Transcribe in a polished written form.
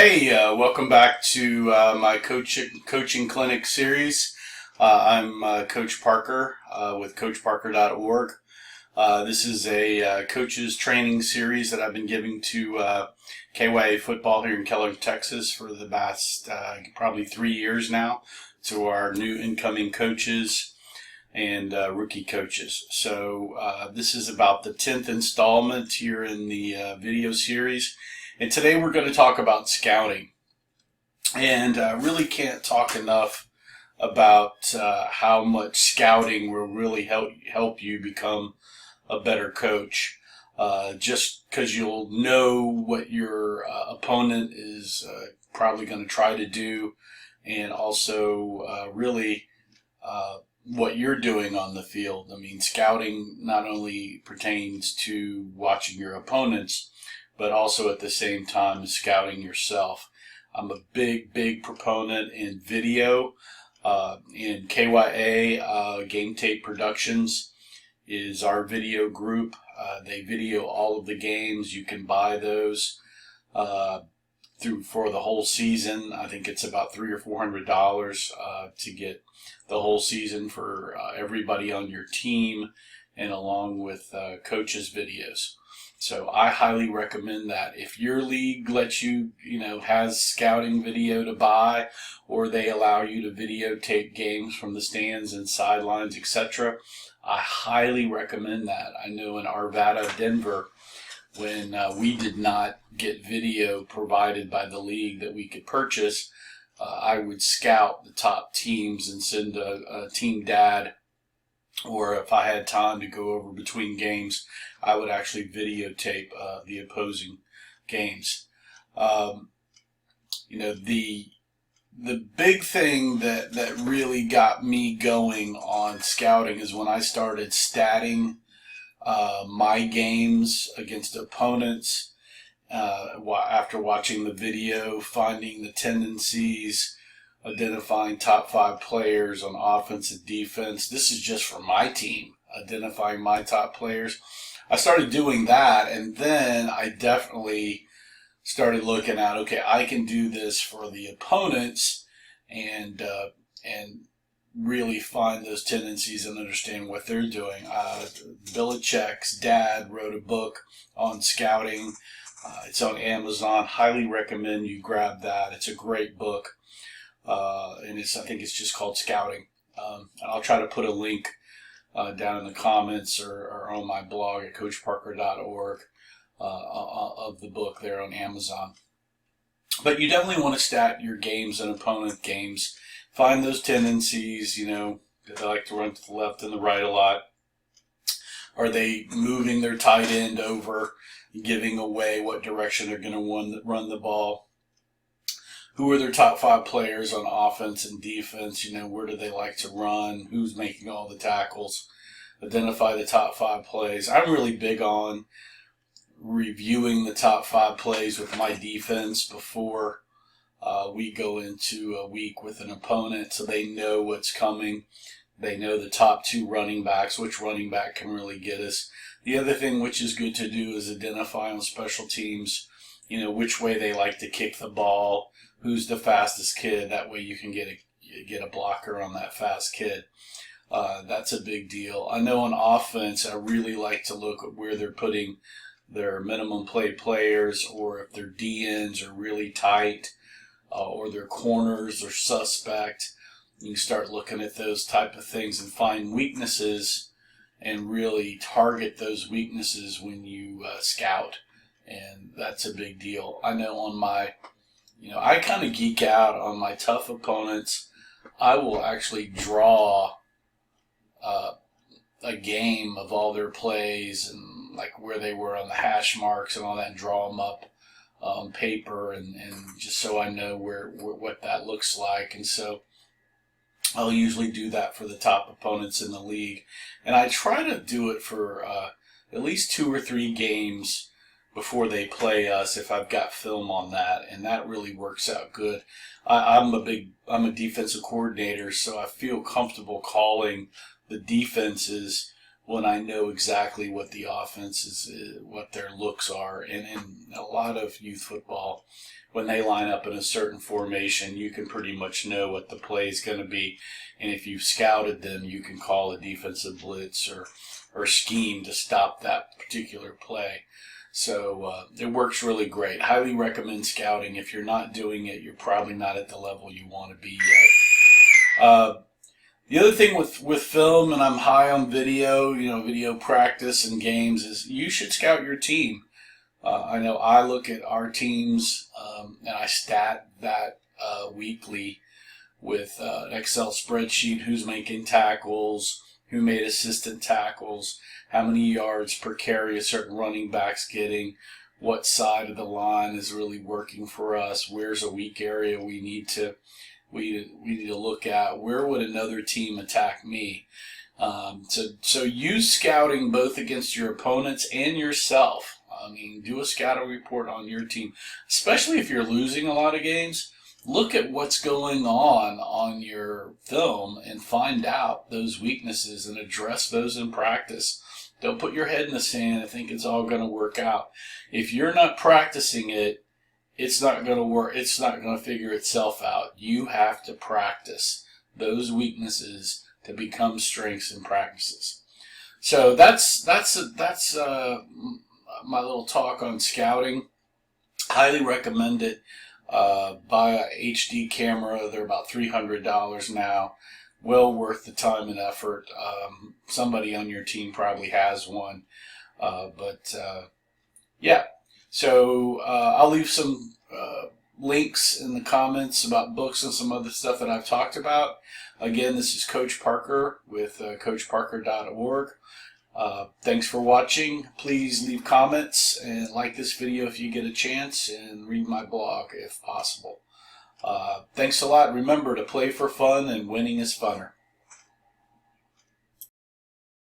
Hey, welcome back to my coaching clinic series. I'm Coach Parker with CoachParker.org. This is a coaches training series that I've been giving to KYA football here in Keller, Texas for the past probably 3 years now, to our new incoming coaches and rookie coaches. So this is about the 10th installment here in the video series. And today we're going to talk about scouting. And I really can't talk enough about how much scouting will really help you become a better coach. Just because you'll know what your opponent is probably going to try to do, and also really what you're doing on the field. I mean, scouting not only pertains to watching your opponents, but also at the same time scouting yourself. I'm a big proponent in video. In KYA, Game Tape Productions is our video group. They video all of the games. You can buy those for the whole season. I think it's about $300 or $400 to get the whole season for everybody on your team, and along with coaches' videos. So I highly recommend that. If your league lets you, has scouting video to buy, or they allow you to videotape games from the stands and sidelines, etc., I highly recommend that. I know in Arvada, Denver, when we did not get video provided by the league that we could purchase, I would scout the top teams and send a team dad, or if I had time to go over between games, I would actually videotape the opposing games. The big thing that really got me going on scouting is when I started statting my games against opponents after watching the video, finding the tendencies, identifying top 5 players on offense and defense. This is just for my team, identifying my top players. I started doing that, and then I definitely started looking at, okay, I can do this for the opponents, and really find those tendencies and understand what they're doing. Belichick's dad wrote a book on scouting. It's on Amazon. Highly recommend you grab that. It's a great book. And I think it's just called Scouting. And I'll try to put a link down in the comments or on my blog at CoachParker.org of the book there on Amazon. But you definitely want to stat your games and opponent games. Find those tendencies, do they like to run to the left and the right a lot? Are they moving their tight end over, giving away what direction they're going to run the ball? Who are their top 5 players on offense and defense? Where do they like to run? Who's making all the tackles? Identify the top 5 plays. I'm really big on reviewing the top 5 plays with my defense before we go into a week with an opponent, so they know what's coming. They know the top 2 running backs, which running back can really get us. The other thing which is good to do is identify on special teams, which way they like to kick the ball, who's the fastest kid. That way you can get a blocker on that fast kid. That's a big deal. I know on offense, I really like to look at where they're putting their minimum play players, or if their DNs are really tight, or their corners are suspect. You can start looking at those type of things and find weaknesses and really target those weaknesses when you scout. And that's a big deal. I know on my, I kind of geek out on my tough opponents. I will actually draw a game of all their plays and like where they were on the hash marks and all that, and draw them up on paper, and just so I know what that looks like. And so I'll usually do that for the top opponents in the league. And I try to do it for at least 2 or 3 games before they play us, if I've got film on that, and that really works out good. I'm a defensive coordinator, so I feel comfortable calling the defenses when I know exactly what the offense is, what their looks are. And in a lot of youth football, when they line up in a certain formation, you can pretty much know what the play is going to be. And if you've scouted them, you can call a defensive blitz or scheme to stop that particular play. So it works really great. Highly recommend scouting. If you're not doing it, you're probably not at the level you want to be yet. The other thing with film, and I'm high on video, video practice and games, is you should scout your team. I know I look at our teams and I stat that weekly with an Excel spreadsheet, who's making tackles, who made assistant tackles, how many yards per carry a certain running back's getting, what side of the line is really working for us, where's a weak area we need to look at, where would another team attack me. So use scouting both against your opponents and yourself. I mean, do a scouting report on your team, especially if you're losing a lot of games. Look at what's going on your film and find out those weaknesses and address those in practice. Don't put your head in the sand and think it's all going to work out. If you're not practicing it, it's not going to work. It's not going to figure itself out. You have to practice those weaknesses to become strengths in practices. So that's my little talk on scouting. Highly recommend it. Buy a HD camera. They're about $300 now. Well worth the time and effort. Somebody on your team probably has one. Yeah. So I'll leave some links in the comments about books and some other stuff that I've talked about. Again, this is Coach Parker with CoachParker.org. Thanks for watching. Please leave comments and like this video if you get a chance, and read my blog if possible. Thanks a lot. Remember to play for fun, and winning is funner.